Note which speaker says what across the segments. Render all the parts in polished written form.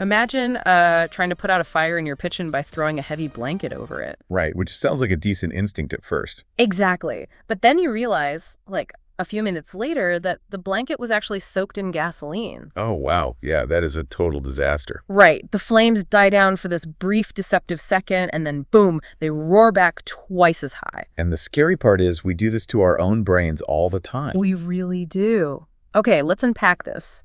Speaker 1: Imagine trying to put out a fire in your kitchen by throwing a heavy blanket over it.
Speaker 2: Right, which sounds like a decent instinct at first.
Speaker 1: Exactly. But then you realize, like a few minutes later, that the blanket was actually soaked in gasoline.
Speaker 2: Oh, wow. Yeah, that is a total disaster.
Speaker 1: Right. The flames die down for this brief deceptive second, and then boom, they roar back twice as high.
Speaker 2: And the scary part is we do this to our own brains all the time.
Speaker 1: We really do. Okay, let's unpack this.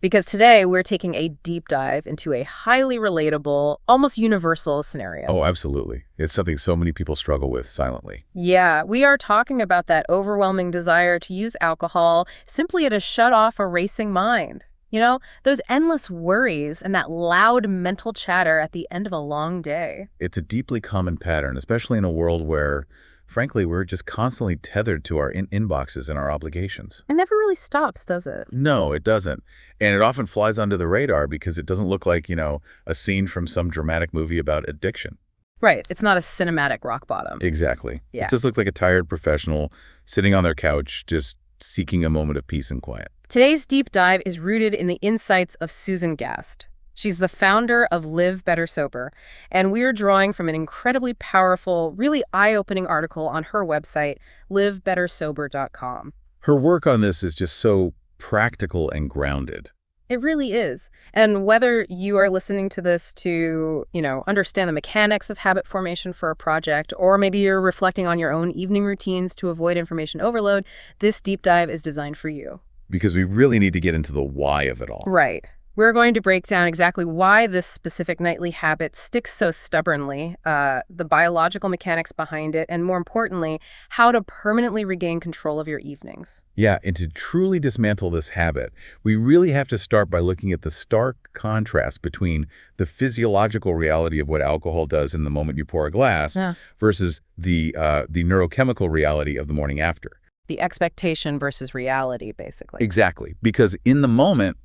Speaker 1: Because today we're taking a deep dive into a highly relatable, almost universal scenario.
Speaker 2: Oh, absolutely. It's something so many people struggle with silently.
Speaker 1: Yeah, we are talking about that overwhelming desire to use alcohol simply to shut off a racing mind. You know, those endless worries and that loud mental chatter at the end of a long day.
Speaker 2: It's a deeply common pattern, especially in a world where, frankly, we're just constantly tethered to our inboxes and our obligations.
Speaker 1: It never really stops, does it?
Speaker 2: No, it doesn't. And it often flies under the radar because it doesn't look like, a scene from some dramatic movie about addiction.
Speaker 1: Right. It's not a cinematic rock bottom.
Speaker 2: Exactly.
Speaker 1: Yeah.
Speaker 2: It just looks like a tired professional sitting on their couch, just seeking a moment of peace and quiet.
Speaker 1: Today's deep dive is rooted in the insights of Susan Gast. She's the founder of Live Better Sober, and we're drawing from an incredibly powerful, really eye-opening article on her website, livebettersober.com.
Speaker 2: Her work on this is just so practical and grounded.
Speaker 1: It really is. And whether you are listening to this to, understand the mechanics of habit formation for a project, or maybe you're reflecting on your own evening routines to avoid information overload, this deep dive is designed for you.
Speaker 2: Because we really need to get into the why of it all.
Speaker 1: Right. We're going to break down exactly why this specific nightly habit sticks so stubbornly, the biological mechanics behind it, and more importantly, how to permanently regain control of your evenings.
Speaker 2: Yeah, and to truly dismantle this habit, we really have to start by looking at the stark contrast between the physiological reality of what alcohol does in the moment you pour a glass versus the neurochemical reality of the morning after.
Speaker 1: The expectation versus reality, basically.
Speaker 2: Exactly, because in the moment,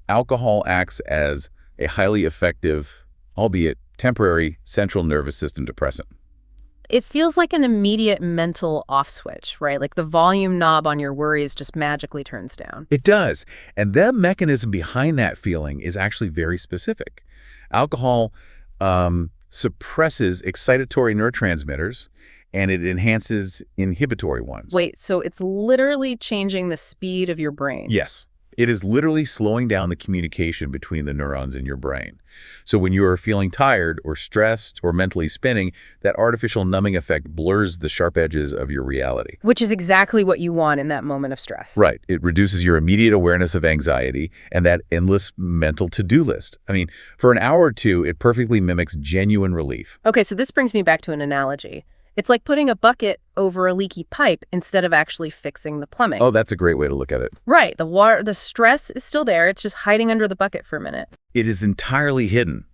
Speaker 2: alcohol acts as a highly effective, albeit temporary, central nervous system depressant.
Speaker 1: It feels like an immediate mental off switch, right? Like the volume knob on your worries just magically turns down.
Speaker 2: It does. And the mechanism behind that feeling is actually very specific. Alcohol suppresses excitatory neurotransmitters, and it enhances inhibitory ones.
Speaker 1: Wait, so it's literally changing the speed of your brain?
Speaker 2: Yes. It is literally slowing down the communication between the neurons in your brain. So when you are feeling tired or stressed or mentally spinning, that artificial numbing effect blurs the sharp edges of your reality.
Speaker 1: Which is exactly what you want in that moment of stress.
Speaker 2: Right. It reduces your immediate awareness of anxiety and that endless mental to-do list. I mean, for an hour or two, it perfectly mimics genuine relief.
Speaker 1: Okay, so this brings me back to an analogy. It's like putting a bucket over a leaky pipe instead of actually fixing the plumbing.
Speaker 2: Oh, that's a great way to look at it.
Speaker 1: Right. The stress is still there. It's just hiding under the bucket for a minute.
Speaker 2: It is entirely hidden.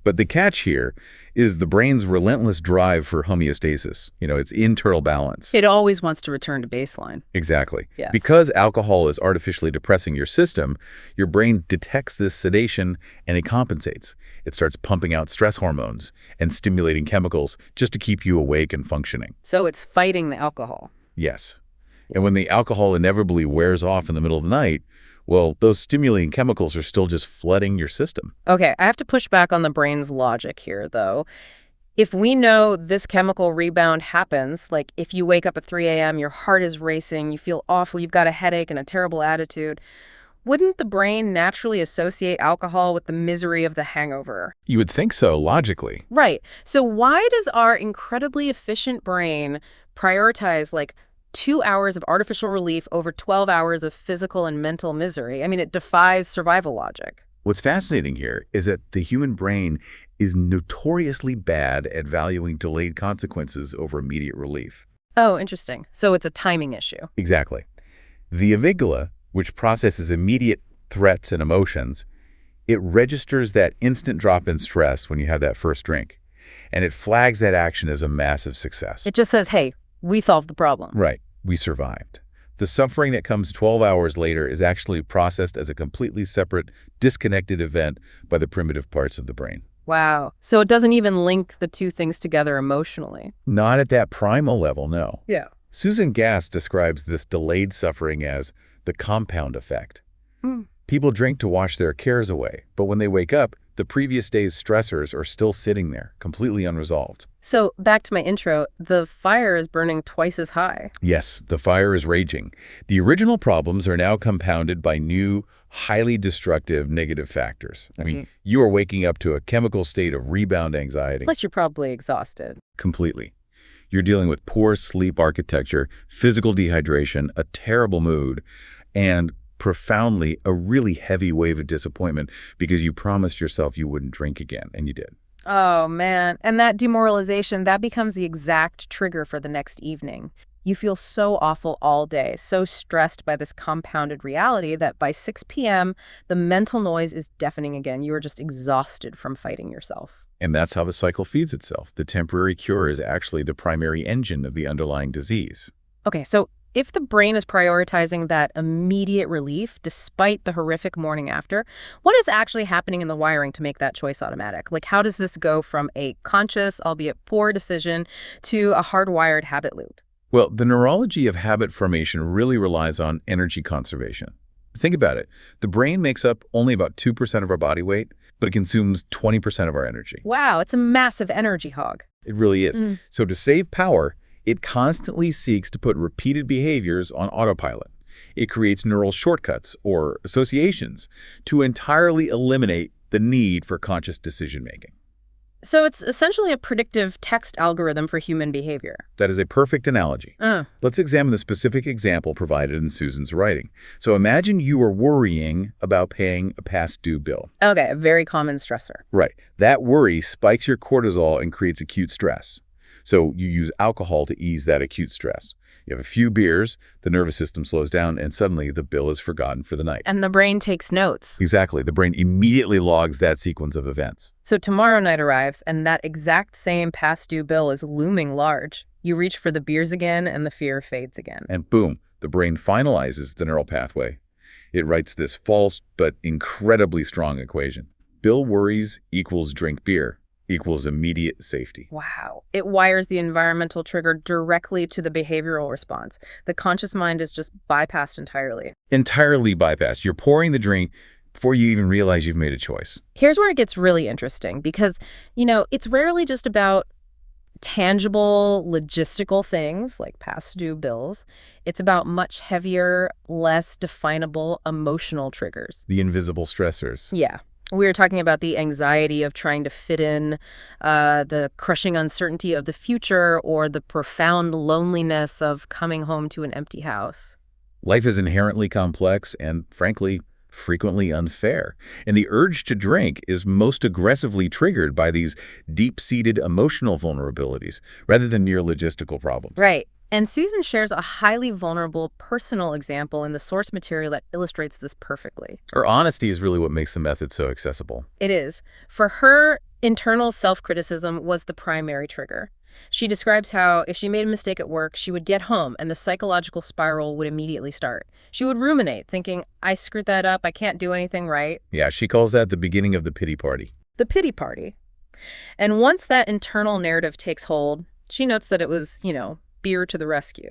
Speaker 2: But the catch here is the brain's relentless drive for homeostasis, its internal balance.
Speaker 1: It always wants to return to baseline.
Speaker 2: Exactly.
Speaker 1: Yes.
Speaker 2: Because alcohol is artificially depressing your system, your brain detects this sedation and it compensates. It starts pumping out stress hormones and stimulating chemicals just to keep you awake and functioning.
Speaker 1: So it's fighting the alcohol.
Speaker 2: Yes. And when the alcohol inevitably wears off in the middle of the night, well, those stimulating chemicals are still just flooding your system.
Speaker 1: Okay, I have to push back on the brain's logic here, though. If we know this chemical rebound happens, like if you wake up at 3 a.m., your heart is racing, you feel awful, you've got a headache and a terrible attitude, wouldn't the brain naturally associate alcohol with the misery of the hangover?
Speaker 2: You would think so, logically.
Speaker 1: Right. So why does our incredibly efficient brain prioritize, 2 hours of artificial relief over 12 hours of physical and mental misery? I mean, it defies survival logic.
Speaker 2: What's fascinating here is that the human brain is notoriously bad at valuing delayed consequences over immediate relief.
Speaker 1: Oh, interesting. So it's a timing issue.
Speaker 2: Exactly. The amygdala, which processes immediate threats and emotions, it registers that instant drop in stress when you have that first drink, and it flags that action as a massive success.
Speaker 1: It just says, hey, we solved the problem.
Speaker 2: Right. We survived. The suffering that comes 12 hours later is actually processed as a completely separate, disconnected event by the primitive parts of the brain.
Speaker 1: Wow. So it doesn't even link the two things together emotionally.
Speaker 2: Not at that primal level, no.
Speaker 1: Yeah.
Speaker 2: Susan Gast describes this delayed suffering as the compound effect. People drink to wash their cares away, but when they wake up, The previous day's stressors are still sitting there, completely unresolved.
Speaker 1: So back to my intro, the fire is burning twice as high.
Speaker 2: Yes, the fire is raging. The original problems are now compounded by new, highly destructive negative factors. I mean, you are waking up to a chemical state of rebound anxiety.
Speaker 1: Plus, you're probably exhausted.
Speaker 2: Completely. You're dealing with poor sleep architecture, physical dehydration, a terrible mood, and profoundly a really heavy wave of disappointment because you promised yourself you wouldn't drink again, and you did.
Speaker 1: Oh, man. And that demoralization, that becomes the exact trigger for the next evening. You feel so awful all day, so stressed by this compounded reality that by 6 p.m., the mental noise is deafening again. You are just exhausted from fighting yourself.
Speaker 2: And that's how the cycle feeds itself. The temporary cure is actually the primary engine of the underlying disease.
Speaker 1: Okay, so if the brain is prioritizing that immediate relief despite the horrific morning after, what is actually happening in the wiring to make that choice automatic? Like, how does this go from a conscious, albeit poor decision to a hardwired habit loop?
Speaker 2: Well, the neurology of habit formation really relies on energy conservation. Think about it. The brain makes up only about 2% of our body weight, but it consumes 20% of our energy.
Speaker 1: Wow, it's a massive energy hog.
Speaker 2: It really is. So to save power, it constantly seeks to put repeated behaviors on autopilot. It creates neural shortcuts, or associations, to entirely eliminate the need for conscious decision-making.
Speaker 1: So it's essentially a predictive text algorithm for human behavior.
Speaker 2: That is a perfect analogy. Let's examine the specific example provided in Susan's writing. So imagine you are worrying about paying a past due bill.
Speaker 1: Okay, a very common stressor.
Speaker 2: Right. That worry spikes your cortisol and creates acute stress. So you use alcohol to ease that acute stress. You have a few beers, the nervous system slows down, and suddenly the bill is forgotten for the night.
Speaker 1: And the brain takes notes.
Speaker 2: Exactly. The brain immediately logs that sequence of events.
Speaker 1: So tomorrow night arrives, and that exact same past due bill is looming large. You reach for the beers again, and the fear fades again.
Speaker 2: And boom, the brain finalizes the neural pathway. It writes this false but incredibly strong equation. Bill worries equals drink beer equals immediate safety.
Speaker 1: Wow. It wires the environmental trigger directly to the behavioral response. The conscious mind is just bypassed entirely.
Speaker 2: Entirely bypassed. You're pouring the drink before you even realize you've made a choice.
Speaker 1: Here's where it gets really interesting because, it's rarely just about tangible, logistical things like past due bills. It's about much heavier, less definable emotional triggers.
Speaker 2: The invisible stressors.
Speaker 1: Yeah. We were talking about the anxiety of trying to fit in, the crushing uncertainty of the future, or the profound loneliness of coming home to an empty house.
Speaker 2: Life is inherently complex and, frankly, frequently unfair. And the urge to drink is most aggressively triggered by these deep-seated emotional vulnerabilities rather than mere logistical problems.
Speaker 1: Right. And Susan shares a highly vulnerable personal example in the source material that illustrates this perfectly.
Speaker 2: Her honesty is really what makes the method so accessible.
Speaker 1: It is. For her, internal self-criticism was the primary trigger. She describes how if she made a mistake at work, she would get home and the psychological spiral would immediately start. She would ruminate, thinking, I screwed that up, I can't do anything right.
Speaker 2: Yeah, she calls that the beginning of the pity party.
Speaker 1: The pity party. And once that internal narrative takes hold, she notes that it was, beer to the rescue.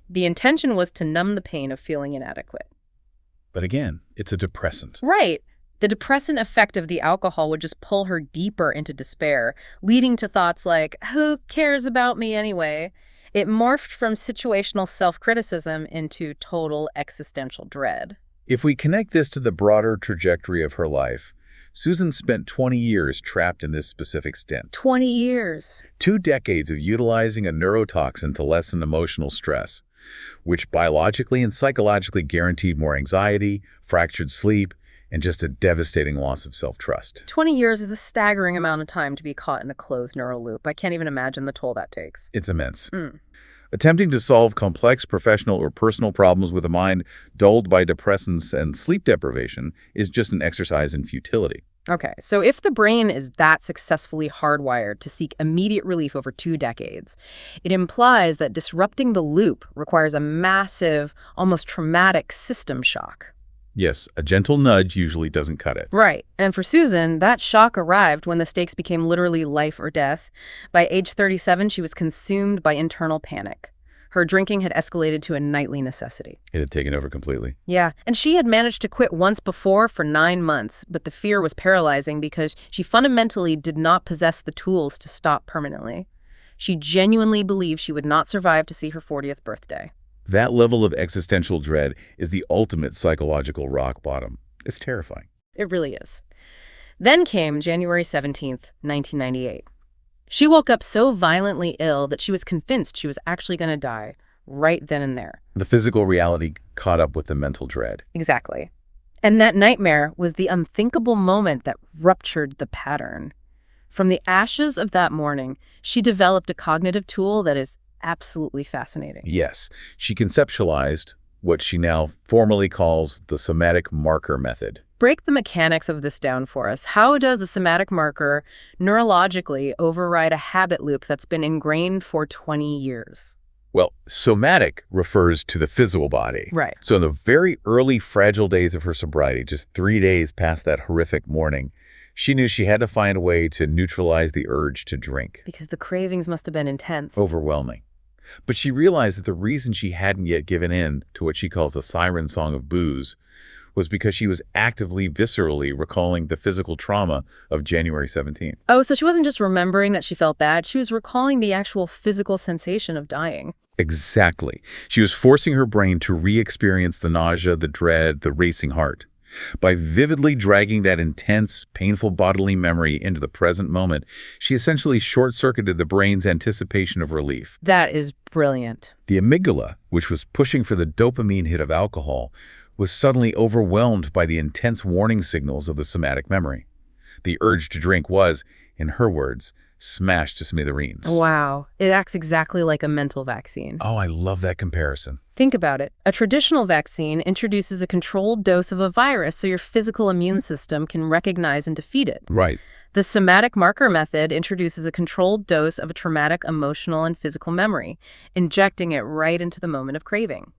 Speaker 1: The intention was to numb the pain of feeling inadequate.
Speaker 2: But again, it's a depressant.
Speaker 1: Right. The depressant effect of the alcohol would just pull her deeper into despair, leading to thoughts like, who cares about me anyway? It morphed from situational self-criticism into total existential dread.
Speaker 2: If we connect this to the broader trajectory of her life, Susan spent 20 years trapped in this specific stint.
Speaker 1: 20 years.
Speaker 2: 2 decades of utilizing a neurotoxin to lessen emotional stress, which biologically and psychologically guaranteed more anxiety, fractured sleep, and just a devastating loss of self-trust.
Speaker 1: 20 years is a staggering amount of time to be caught in a closed neural loop. I can't even imagine the toll that takes.
Speaker 2: It's immense. Attempting to solve complex professional or personal problems with a mind dulled by depressants and sleep deprivation is just an exercise in futility.
Speaker 1: Okay, so if the brain is that successfully hardwired to seek immediate relief over 2 decades, it implies that disrupting the loop requires a massive, almost traumatic system shock.
Speaker 2: Yes, a gentle nudge usually doesn't cut it.
Speaker 1: Right. And for Susan, that shock arrived when the stakes became literally life or death. By age 37, she was consumed by internal panic. Her drinking had escalated to a nightly necessity.
Speaker 2: It had taken over completely.
Speaker 1: Yeah, and she had managed to quit once before for 9 months, but the fear was paralyzing because she fundamentally did not possess the tools to stop permanently. She genuinely believed she would not survive to see her 40th birthday.
Speaker 2: That level of existential dread is the ultimate psychological rock bottom. It's terrifying.
Speaker 1: It really is. Then came January 17th, 1998. She woke up so violently ill that she was convinced she was actually going to die right then and there.
Speaker 2: The physical reality caught up with the mental dread.
Speaker 1: Exactly. And that nightmare was the unthinkable moment that ruptured the pattern. From the ashes of that morning, she developed a cognitive tool that is absolutely fascinating.
Speaker 2: Yes, she conceptualized what she now formally calls the somatic marker method.
Speaker 1: Break the mechanics of this down for us. How does a somatic marker neurologically override a habit loop that's been ingrained for 20 years?
Speaker 2: Well, somatic refers to the physical body.
Speaker 1: Right.
Speaker 2: So in the very early fragile days of her sobriety, just 3 days past that horrific morning, she knew she had to find a way to neutralize the urge to drink.
Speaker 1: Because the cravings must have been intense.
Speaker 2: Overwhelming. But she realized that the reason she hadn't yet given in to what she calls the siren song of booze was because she was actively, viscerally recalling the physical trauma of January 17th.
Speaker 1: Oh, so she wasn't just remembering that she felt bad. She was recalling the actual physical sensation of dying.
Speaker 2: Exactly. She was forcing her brain to re-experience the nausea, the dread, the racing heart. By vividly dragging that intense, painful bodily memory into the present moment, she essentially short-circuited the brain's anticipation of relief.
Speaker 1: That is brilliant.
Speaker 2: The amygdala, which was pushing for the dopamine hit of alcohol, was suddenly overwhelmed by the intense warning signals of the somatic memory. The urge to drink was, in her words, smashed to smithereens.
Speaker 1: Wow. It acts exactly like a mental vaccine.
Speaker 2: Oh, I love that comparison.
Speaker 1: Think about it. A traditional vaccine introduces a controlled dose of a virus so your physical immune system can recognize and defeat it.
Speaker 2: Right.
Speaker 1: The somatic marker method introduces a controlled dose of a traumatic emotional and physical memory, injecting it right into the moment of craving.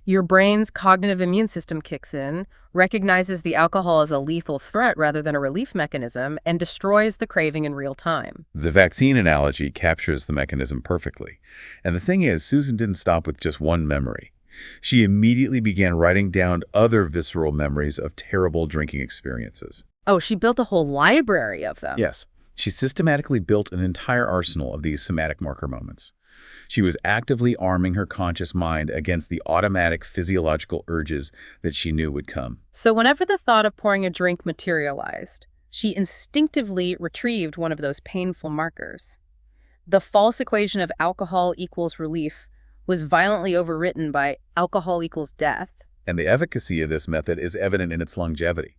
Speaker 1: Your brain's cognitive immune system kicks in, recognizes the alcohol as a lethal threat rather than a relief mechanism, and destroys the craving in real time.
Speaker 2: The vaccine analogy captures the mechanism perfectly. And the thing is, Susan didn't stop with just one memory. She immediately began writing down other visceral memories of terrible drinking experiences.
Speaker 1: Oh, she built a whole library of them.
Speaker 2: Yes. She systematically built an entire arsenal of these somatic marker moments. She was actively arming her conscious mind against the automatic physiological urges that she knew would come.
Speaker 1: So whenever the thought of pouring a drink materialized, she instinctively retrieved one of those painful markers. The false equation of alcohol equals relief was violently overwritten by alcohol equals death.
Speaker 2: And the efficacy of this method is evident in its longevity.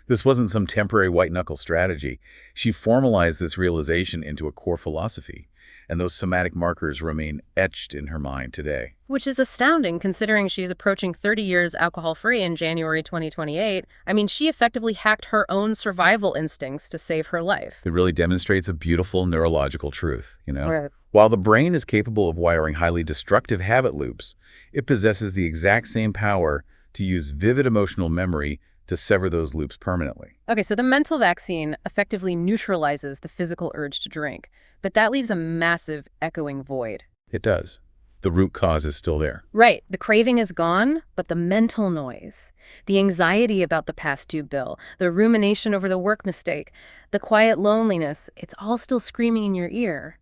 Speaker 2: This wasn't some temporary white-knuckle strategy. She formalized this realization into a core philosophy, and those somatic markers remain etched in her mind today.
Speaker 1: Which is astounding considering she's approaching 30 years alcohol-free in January 2028. I mean, she effectively hacked her own survival instincts to save her life.
Speaker 2: It really demonstrates a beautiful neurological truth, you know?
Speaker 1: Right.
Speaker 2: While the brain is capable of wiring highly destructive habit loops, it possesses the exact same power to use vivid emotional memory to sever those loops permanently.
Speaker 1: Okay, so the mental vaccine effectively neutralizes the physical urge to drink, but that leaves a massive echoing void.
Speaker 2: It does. The root cause is still there.
Speaker 1: Right, the craving is gone, but the mental noise, the anxiety about the past due bill, the rumination over the work mistake, the quiet loneliness, it's all still screaming in your ear.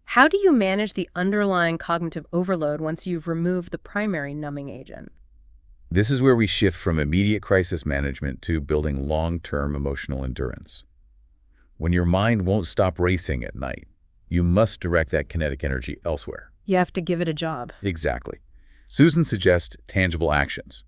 Speaker 1: How do you manage the underlying cognitive overload once you've removed the primary numbing agent?
Speaker 2: This is where we shift from immediate crisis management to building long-term emotional endurance. When your mind won't stop racing at night, you must direct that kinetic energy elsewhere.
Speaker 1: You have to give it a job.
Speaker 2: Exactly. Susan suggests tangible actions.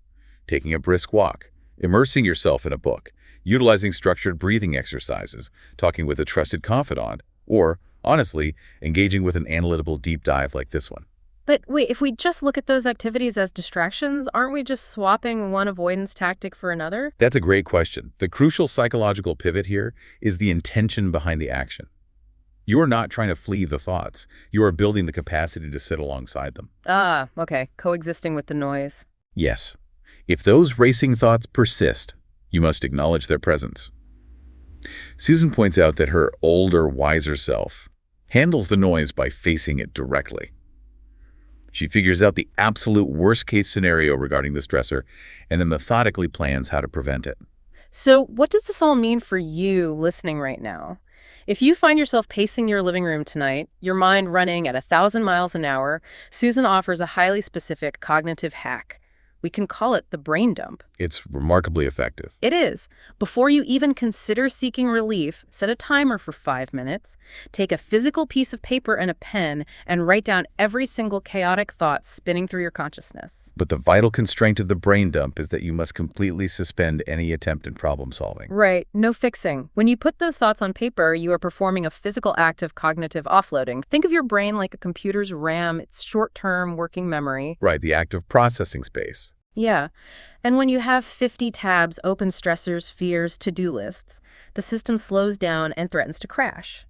Speaker 2: Taking a brisk walk, immersing yourself in a book, utilizing structured breathing exercises, talking with a trusted confidant, or, honestly, engaging with an analytical deep dive like this one.
Speaker 1: But wait, if we just look at those activities as distractions, aren't we just swapping one avoidance tactic for another?
Speaker 2: That's a great question. The crucial psychological pivot here is the intention behind the action. You are not trying to flee the thoughts. You are building the capacity to sit alongside them.
Speaker 1: Ah, okay. Coexisting with the noise.
Speaker 2: Yes. If those racing thoughts persist, you must acknowledge their presence. Susan points out that her older, wiser self handles the noise by facing it directly. She figures out the absolute worst-case scenario regarding the stressor and then methodically plans how to prevent it.
Speaker 1: So what does this all mean for you listening right now? If you find yourself pacing your living room tonight, your mind running at 1,000 miles an hour, Susan offers a highly specific cognitive hack. We can call it the brain dump.
Speaker 2: It's remarkably effective.
Speaker 1: It is. Before you even consider seeking relief, set a timer for 5 minutes, take a physical piece of paper and a pen, and write down every single chaotic thought spinning through your consciousness.
Speaker 2: But the vital constraint of the brain dump is that you must completely suspend any attempt at problem solving.
Speaker 1: Right. No fixing. When you put those thoughts on paper, you are performing a physical act of cognitive offloading. Think of your brain like a computer's RAM, its short-term working memory.
Speaker 2: Right, the act of processing space.
Speaker 1: Yeah. And when you have 50 tabs, open stressors, fears, to-do lists, the system slows down and threatens to crash.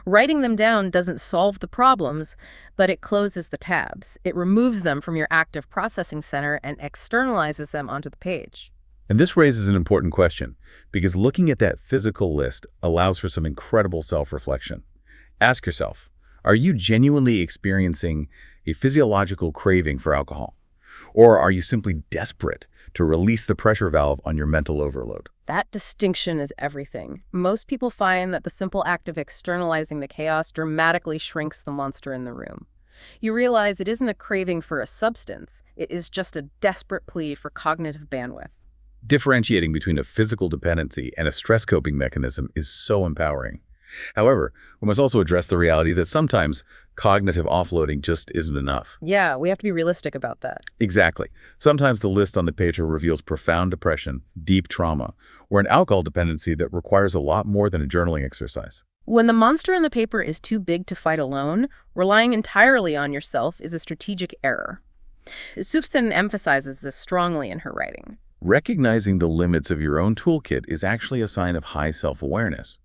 Speaker 1: Writing them down doesn't solve the problems, but it closes the tabs. It removes them from your active processing center and externalizes them onto the page.
Speaker 2: And this raises an important question, because looking at that physical list allows for some incredible self-reflection. Ask yourself, are you genuinely experiencing a physiological craving for alcohol? Or are you simply desperate to release the pressure valve on your mental overload?
Speaker 1: That distinction is everything. Most people find that the simple act of externalizing the chaos dramatically shrinks the monster in the room. You realize it isn't a craving for a substance. It is just a desperate plea for cognitive bandwidth.
Speaker 2: Differentiating between a physical dependency and a stress coping mechanism is so empowering. However, we must also address the reality that sometimes cognitive offloading just isn't enough.
Speaker 1: Yeah, we have to be realistic about that.
Speaker 2: Exactly. Sometimes the list on the pager reveals profound depression, deep trauma, or an alcohol dependency that requires a lot more than a journaling exercise.
Speaker 1: When the monster in the paper is too big to fight alone, relying entirely on yourself is a strategic error. Susan emphasizes this strongly in her writing.
Speaker 2: Recognizing the limits of your own toolkit is actually a sign of high self-awareness.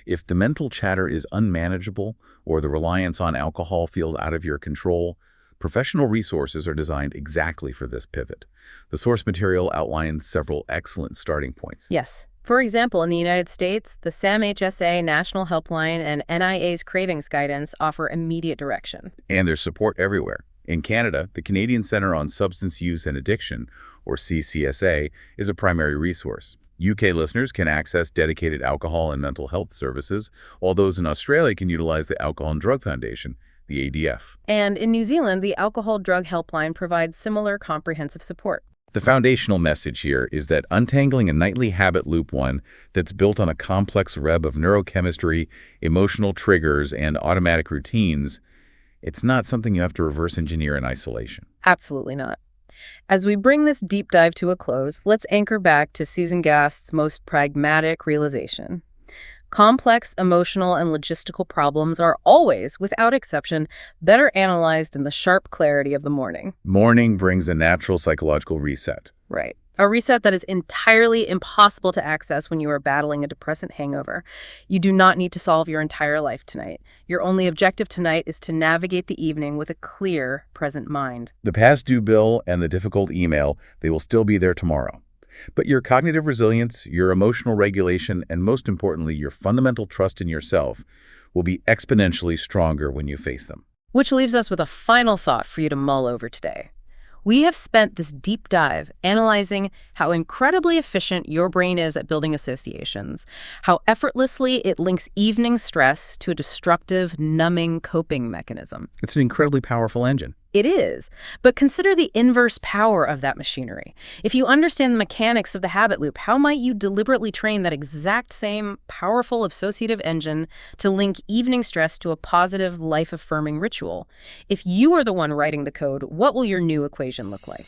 Speaker 2: If the mental chatter is unmanageable or the reliance on alcohol feels out of your control, professional resources are designed exactly for this pivot. The source material outlines several excellent starting points.
Speaker 1: Yes. For example, in the United States, the SAMHSA National Helpline and NIA's Cravings Guidance offer immediate direction.
Speaker 2: And there's support everywhere. In Canada, the Canadian Centre on Substance Use and Addiction, or CCSA, is a primary resource. UK listeners can access dedicated alcohol and mental health services, while those in Australia can utilize the Alcohol and Drug Foundation, the ADF.
Speaker 1: And in New Zealand, the Alcohol Drug Helpline provides similar comprehensive support.
Speaker 2: The foundational message here is that untangling a nightly habit loop, one that's built on a complex web of neurochemistry, emotional triggers, and automatic routines, it's not something you have to reverse engineer in isolation.
Speaker 1: Absolutely not. As we bring this deep dive to a close, let's anchor back to Susan Gast's most pragmatic realization. Complex emotional and logistical problems are always, without exception, better analyzed in the sharp clarity of the morning.
Speaker 2: Morning brings a natural psychological reset.
Speaker 1: Right. A reset that is entirely impossible to access when you are battling a depressant hangover. You do not need to solve your entire life tonight. Your only objective tonight is to navigate the evening with a clear, present mind.
Speaker 2: The past due bill and the difficult email, they will still be there tomorrow. But your cognitive resilience, your emotional regulation, and most importantly, your fundamental trust in yourself will be exponentially stronger when you face them.
Speaker 1: Which leaves us with a final thought for you to mull over today. We have spent this deep dive analyzing how incredibly efficient your brain is at building associations, how effortlessly it links evening stress to a destructive, numbing coping mechanism.
Speaker 2: It's an incredibly powerful engine.
Speaker 1: It is, but consider the inverse power of that machinery. If you understand the mechanics of the habit loop, how might you deliberately train that exact same powerful associative engine to link evening stress to a positive, life-affirming ritual? If you are the one writing the code, what will your new equation look like?